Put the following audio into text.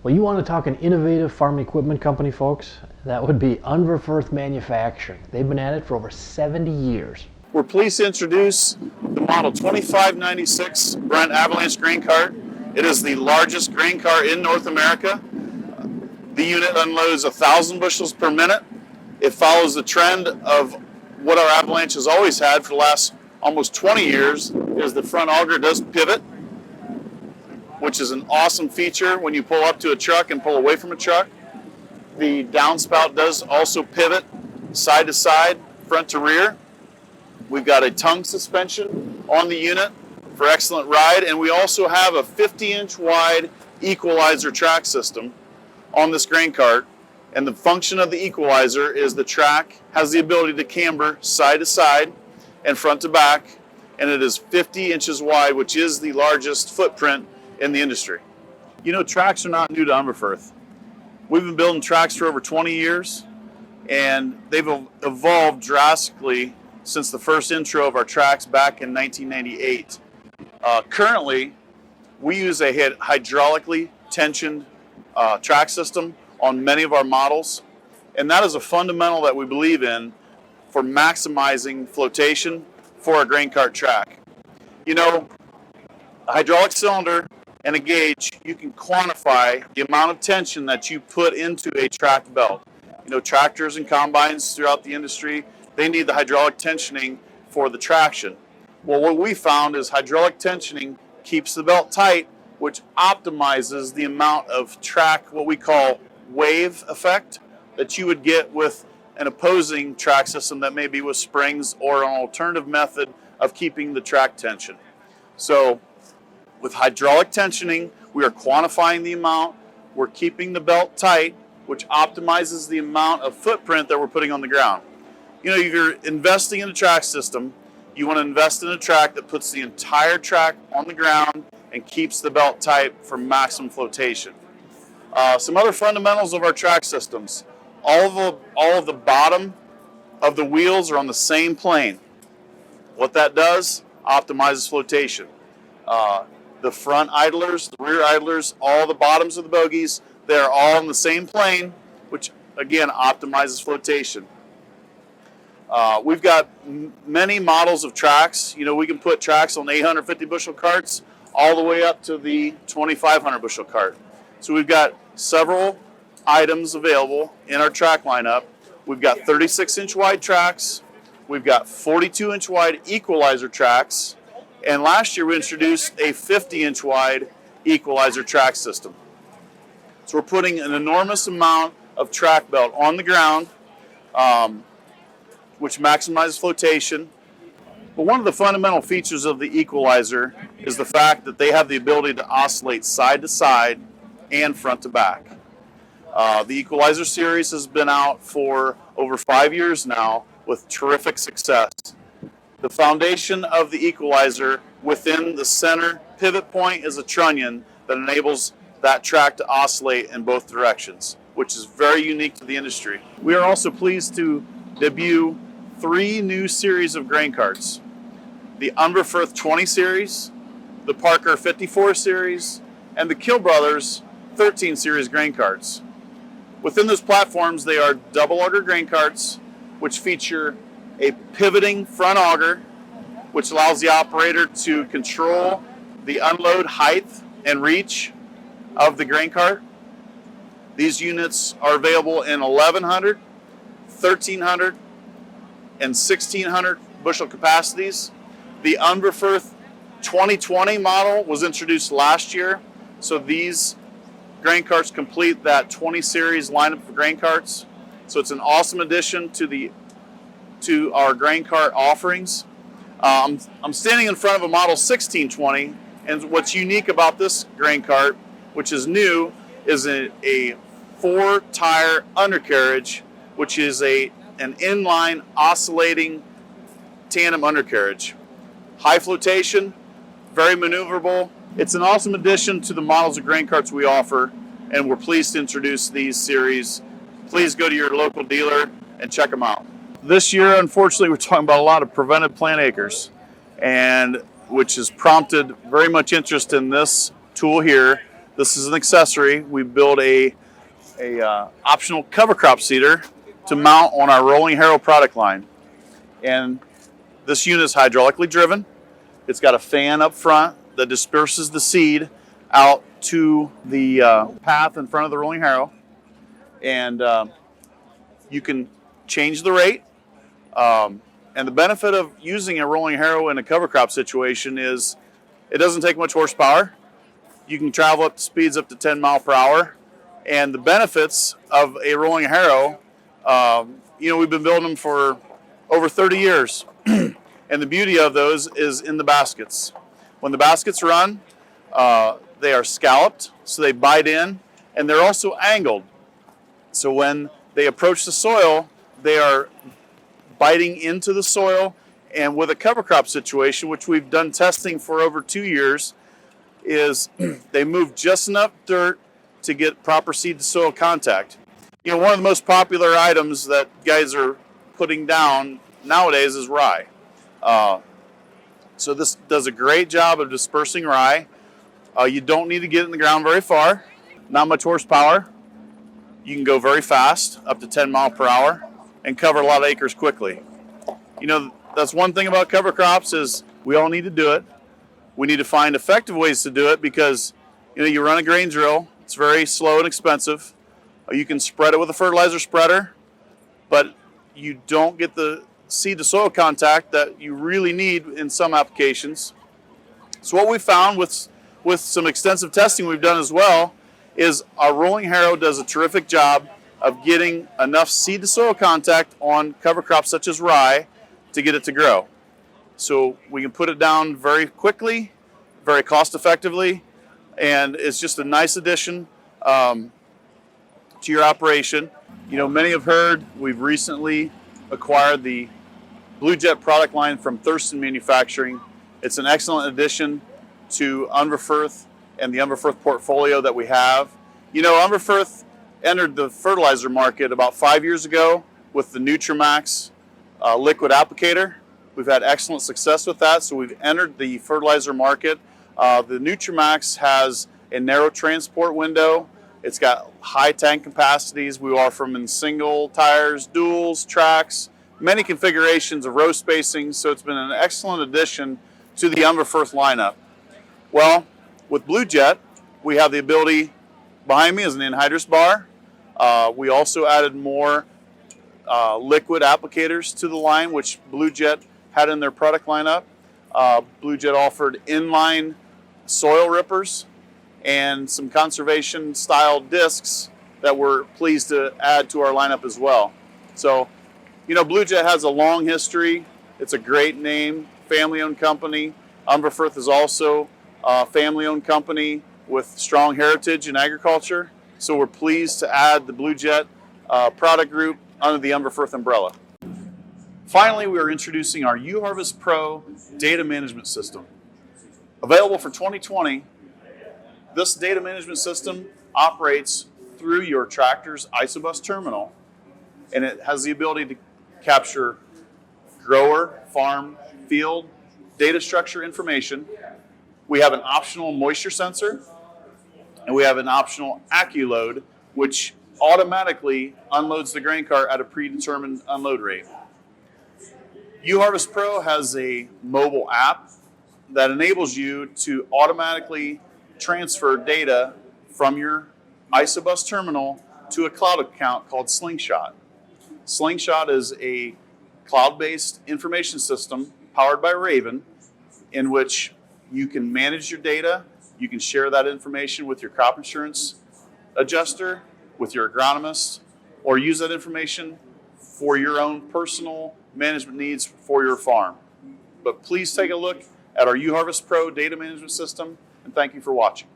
Well, you want to talk an innovative farm equipment company, folks? That would be Unverferth Manufacturing. They've been at it for over 70 years. We're pleased to introduce the model 2596 Brent Avalanche grain cart. It is the largest grain cart in North America. The unit unloads 1,000 bushels per minute. It follows the trend of what our Avalanche has always had for the last almost 20 years, is the front auger does pivot, which is an awesome feature when you pull up to a truck and pull away from a truck. The downspout does also pivot side to side, front to rear. We've got a tongue suspension on the unit for excellent ride, and we also have a 50-inch wide equalizer track system on this grain cart. And the function of the equalizer is the track has the ability to camber side to side and front to back, and it is 50 inches wide, which is the largest footprint in the industry. You know, tracks are not new to Unverferth. We've been building tracks for over 20 years, and they've evolved drastically since the first intro of our tracks back in 1998. Currently, we use a hydraulically tensioned track system on many of our models, and that is a fundamental that we believe in for maximizing flotation for a grain cart track. You know, a hydraulic cylinder and a gauge, you can quantify the amount of tension that you put into a track belt. You know, tractors and combines throughout the industry, they need the hydraulic tensioning for the traction. Well, what we found is hydraulic tensioning keeps the belt tight, which optimizes the amount of track, what we call wave effect, that you would get with an opposing track system that may be with springs or an alternative method of keeping the track tension. So with hydraulic tensioning, we are quantifying the amount, we're keeping the belt tight, which optimizes the amount of footprint that we're putting on the ground. You know, if you're investing in a track system, you want to invest in a track that puts the entire track on the ground and keeps the belt tight for maximum flotation. Some other fundamentals of our track systems. All of the bottom of the wheels are on the same plane. What that does, optimizes flotation. The front idlers, the rear idlers, all the bottoms of the bogies, they're all on the same plane, which again optimizes flotation. We've got many models of tracks. You know, we can put tracks on 850 bushel carts all the way up to the 2,500 bushel cart. So we've got several items available in our track lineup. We've got 36-inch wide tracks. We've got 42-inch wide equalizer tracks. And last year we introduced a 50-inch wide equalizer track system. So we're putting an enormous amount of track belt on the ground, which maximizes flotation. But one of the fundamental features of the equalizer is the fact that they have the ability to oscillate side to side and front to back. The Equalizer series has been out for over 5 years now with terrific success. The foundation of the equalizer within the center pivot point is a trunnion that enables that track to oscillate in both directions, which is very unique to the industry. We are also pleased to debut 3 new series of grain carts: the Unverferth 20 series, the Parker 54 series, and the Kill Brothers 13 series grain carts. Within those platforms, they are double auger grain carts, which feature a pivoting front auger, which allows the operator to control the unload height and reach of the grain cart. These units are available in 1,100, 1,300, and 1,600 bushel capacities. The Unverferth 2020 model was introduced last year, so these grain carts complete that 20 series lineup for grain carts. So it's an awesome addition to our grain cart offerings. I'm standing in front of a model 1620, and what's unique about this grain cart, which is new, is a 4-tire undercarriage, which is an inline oscillating tandem undercarriage. High flotation, very maneuverable. It's an awesome addition to the models of grain carts we offer, and we're pleased to introduce these series. Please go to your local dealer and check them out. This year, unfortunately, we're talking about a lot of prevented plant acres, and which has prompted very much interest in this tool here. This is an accessory. We build a optional cover crop seeder to mount on our rolling harrow product line. And this unit is hydraulically driven. It's got a fan up front that disperses the seed out to the path in front of the rolling harrow. And you can change the rate. And the benefit of using a rolling harrow in a cover crop situation is it doesn't take much horsepower. You can travel up to speeds up to 10 miles per hour. And the benefits of a rolling harrow, we've been building them for over 30 years. And the beauty of those is in the baskets. When the baskets run, they are scalloped, so they bite in, and they're also angled. So when they approach the soil, they are biting into the soil. And with a cover crop situation, which we've done testing for over 2 years, is they move just enough dirt to get proper seed to soil contact. One of the most popular items that guys are putting down nowadays is rye. So this does a great job of dispersing rye. You don't need to get it in the ground very far. Not much horsepower. You can go very fast, up to 10 miles per hour, and cover a lot of acres quickly. That's one thing about cover crops is we all need to do it. We need to find effective ways to do it because you run a grain drill. It's very slow and expensive. You can spread it with a fertilizer spreader, but you don't get the seed to soil contact that you really need in some applications. So what we found with some extensive testing we've done as well is our rolling harrow does a terrific job of getting enough seed to soil contact on cover crops such as rye to get it to grow. So we can put it down very quickly, very cost effectively, and it's just a nice addition to your operation. Many have heard we've recently acquired the Blu-Jet product line from Thurston Manufacturing. It's an excellent addition to Unverferth and the Unverferth portfolio that we have. Unverferth entered the fertilizer market about 5 years ago with the Nutramax liquid applicator. We've had excellent success with that, so we've entered the fertilizer market. The Nutramax has a narrow transport window. It's got high tank capacities. We offer them in single tires, duals, tracks, many configurations of row spacing, so it's been an excellent addition to the Unverferth lineup. Well, with Blu-Jet, we have the ability, behind me is an anhydrous bar. We also added more liquid applicators to the line, which Blu-Jet had in their product lineup. Blu-Jet offered inline soil rippers and some conservation style discs that we're pleased to add to our lineup as well. So, Blu-Jet has a long history. It's a great name, family-owned company. Unverferth is also a family-owned company with strong heritage in agriculture. So we're pleased to add the Blu-Jet product group under the Unverferth umbrella. Finally, we are introducing our UHarvest Pro data management system. Available for 2020, this data management system operates through your tractor's ISOBUS terminal, and it has the ability to capture grower, farm, field, data structure information. We have an optional moisture sensor, and we have an optional AccuLoad, which automatically unloads the grain cart at a predetermined unload rate. UHarvest Pro has a mobile app that enables you to automatically transfer data from your ISOBUS terminal to a cloud account called Slingshot. Slingshot is a cloud-based information system powered by Raven in which you can manage your data, you can share that information with your crop insurance adjuster, with your agronomist, or use that information for your own personal management needs for your farm. But please take a look at our UHarvest Pro data management system, and thank you for watching.